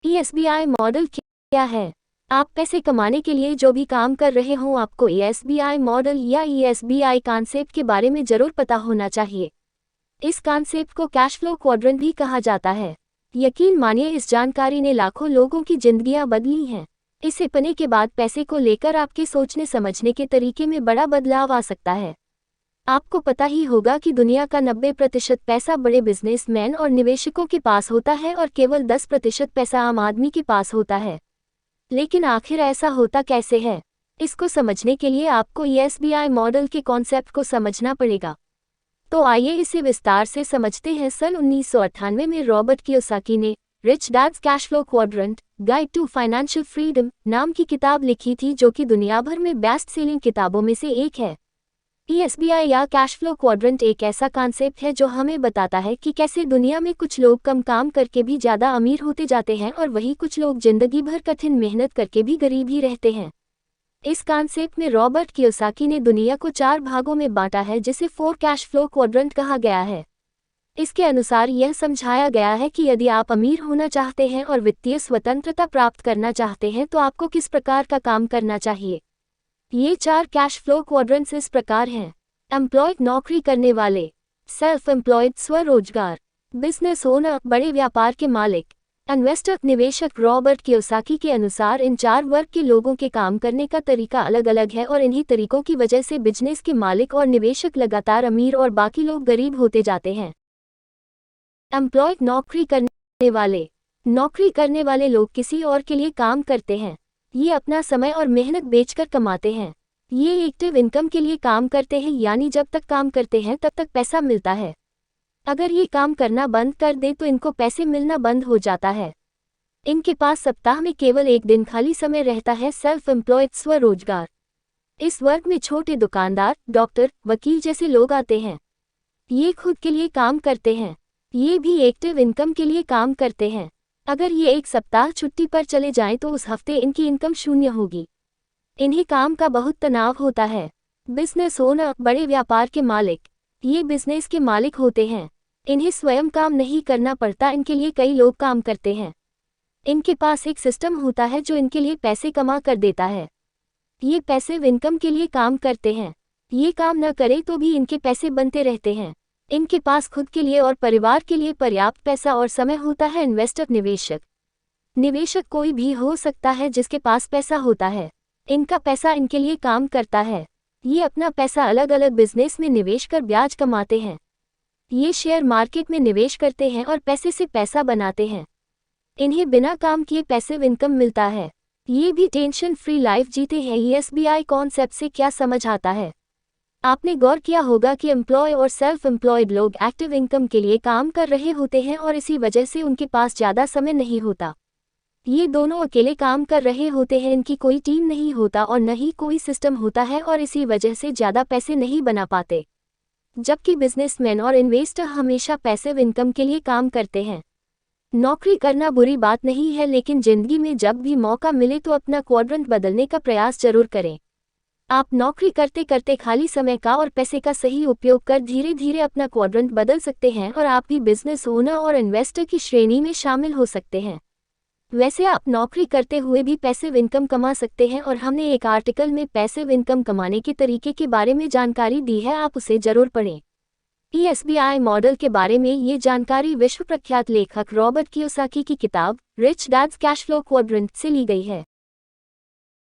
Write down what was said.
ESBI model क्या है? आप पैसे कमाने के लिए जो भी काम कर रहे हों, आपको ESBI मॉडल या ESBI कॉन्सेप्ट के बारे में जरूर पता होना चाहिए। इस कॉन्सेप्ट को कैश फ्लो क्वाड्रेंट भी कहा जाता है। यकीन मानिए, इस जानकारी ने लाखों लोगों की जिंदगियां बदली हैं। इसे पढ़ने के बाद पैसे को लेकर आपके सोचने समझने के तरीके में बड़ा बदलाव आ सकता है। आपको पता ही होगा कि दुनिया का 90% पैसा बड़े बिजनेसमैन और निवेशकों के पास होता है और केवल 10% पैसा आम आदमी के पास होता है। लेकिन आखिर ऐसा होता कैसे है? इसको समझने के लिए आपको ESBI मॉडल के कॉन्सेप्ट को समझना पड़ेगा। तो आइए इसे विस्तार से समझते हैं। सन 1998 में रॉबर्ट कियोसाकी ने Rich Dad's Cash Flow Quadrant Guide to Financial Freedom नाम की किताब लिखी थी, जो कि दुनिया भर में बेस्ट सेलिंग किताबों में से एक है। ESBI या कैश फ्लो क्वाड्रेंट एक ऐसा कॉन्सेप्ट है जो हमें बताता है कि कैसे दुनिया में कुछ लोग कम काम करके भी ज़्यादा अमीर होते जाते हैं और वहीं कुछ लोग जिंदगी भर कठिन मेहनत करके भी गरीब ही रहते हैं। इस कॉन्सेप्ट में रॉबर्ट कियोसाकी ने दुनिया को 4 भागों में बांटा है, जिसे 4 कैश फ्लो क्वाड्रेंट कहा गया है। इसके अनुसार यह समझाया गया है कि यदि आप अमीर होना चाहते हैं और वित्तीय स्वतंत्रता प्राप्त करना चाहते हैं तो आपको किस प्रकार का काम करना चाहिए। ये 4 कैश फ्लो क्वाड्रेंट्स इस प्रकार हैं। एम्प्लॉयड नौकरी करने वाले, सेल्फ एम्प्लॉयड स्वरोजगार, बिजनेस ओनर बड़े व्यापार के मालिक, इन्वेस्टर निवेशक। रॉबर्ट कियोसाकी के अनुसार इन 4 वर्ग के लोगों के काम करने का तरीका अलग अलग है और इन्हीं तरीकों की वजह से बिजनेस के मालिक और निवेशक लगातार अमीर और बाकी लोग गरीब होते जाते हैं। एम्प्लॉयड नौकरी करने वाले, नौकरी करने वाले लोग किसी और के लिए काम करते हैं। ये अपना समय और मेहनत बेचकर कमाते हैं। ये एक्टिव इनकम के लिए काम करते हैं, यानी जब तक काम करते हैं तब तक पैसा मिलता है। अगर ये काम करना बंद कर दे तो इनको पैसे मिलना बंद हो जाता है। इनके पास सप्ताह में केवल 1 दिन खाली समय रहता है। सेल्फ एम्प्लॉयड स्वरोजगार, इस वर्ग में छोटे दुकानदार, डॉक्टर, वकील जैसे लोग आते हैं। ये खुद के लिए काम करते हैं। ये भी एक्टिव इनकम के लिए काम करते हैं। अगर ये एक सप्ताह छुट्टी पर चले जाएं तो उस हफ्ते इनकी इनकम शून्य होगी। इन्हें काम का बहुत तनाव होता है। बिजनेस ओनर बड़े व्यापार के मालिक, ये बिजनेस के मालिक होते हैं। इन्हें स्वयं काम नहीं करना पड़ता, इनके लिए कई लोग काम करते हैं। इनके पास एक सिस्टम होता है जो इनके लिए पैसे कमा कर देता है। ये पैसिव इनकम के लिए काम करते हैं। ये काम न करे तो भी इनके पैसे बनते रहते हैं। इनके पास खुद के लिए और परिवार के लिए पर्याप्त पैसा और समय होता है। इन्वेस्टर निवेशक, निवेशक कोई भी हो सकता है जिसके पास पैसा होता है। इनका पैसा इनके लिए काम करता है। ये अपना पैसा अलग अलग बिजनेस में निवेश कर ब्याज कमाते हैं। ये शेयर मार्केट में निवेश करते हैं और पैसे से पैसा बनाते हैं। इन्हें बिना काम किए पैसिव इनकम मिलता है। ये भी टेंशन फ्री लाइफ जीते हैं। ESBI कॉन्सेप्ट से क्या समझ आता है? आपने गौर किया होगा कि एम्प्लॉय और सेल्फ एम्प्लॉयड लोग एक्टिव इनकम के लिए काम कर रहे होते हैं और इसी वजह से उनके पास ज़्यादा समय नहीं होता। ये दोनों अकेले काम कर रहे होते हैं। इनकी कोई टीम नहीं होता और न ही कोई सिस्टम होता है और इसी वजह से ज़्यादा पैसे नहीं बना पाते। जबकि बिजनेसमैन और इन्वेस्टर हमेशा पैसिव इनकम के लिए काम करते हैं। नौकरी करना बुरी बात नहीं है, लेकिन जिंदगी में जब भी मौका मिले तो अपना क्वाड्रेंट बदलने का प्रयास जरूर करें। आप नौकरी करते करते खाली समय का और पैसे का सही उपयोग कर धीरे धीरे अपना क्वाड्रेंट बदल सकते हैं और आप भी बिजनेस ओनर और इन्वेस्टर की श्रेणी में शामिल हो सकते हैं। वैसे आप नौकरी करते हुए भी पैसिव इनकम कमा सकते हैं और हमने एक आर्टिकल में पैसिव इनकम कमाने के तरीके के बारे में जानकारी दी है, आप उसे जरूर पढ़ें। ESBI मॉडल के बारे में ये जानकारी विश्व प्रख्यात लेखक रॉबर्ट कियोसाकी की किताब Rich Dad's Cash Flow Quadrant से ली गई है।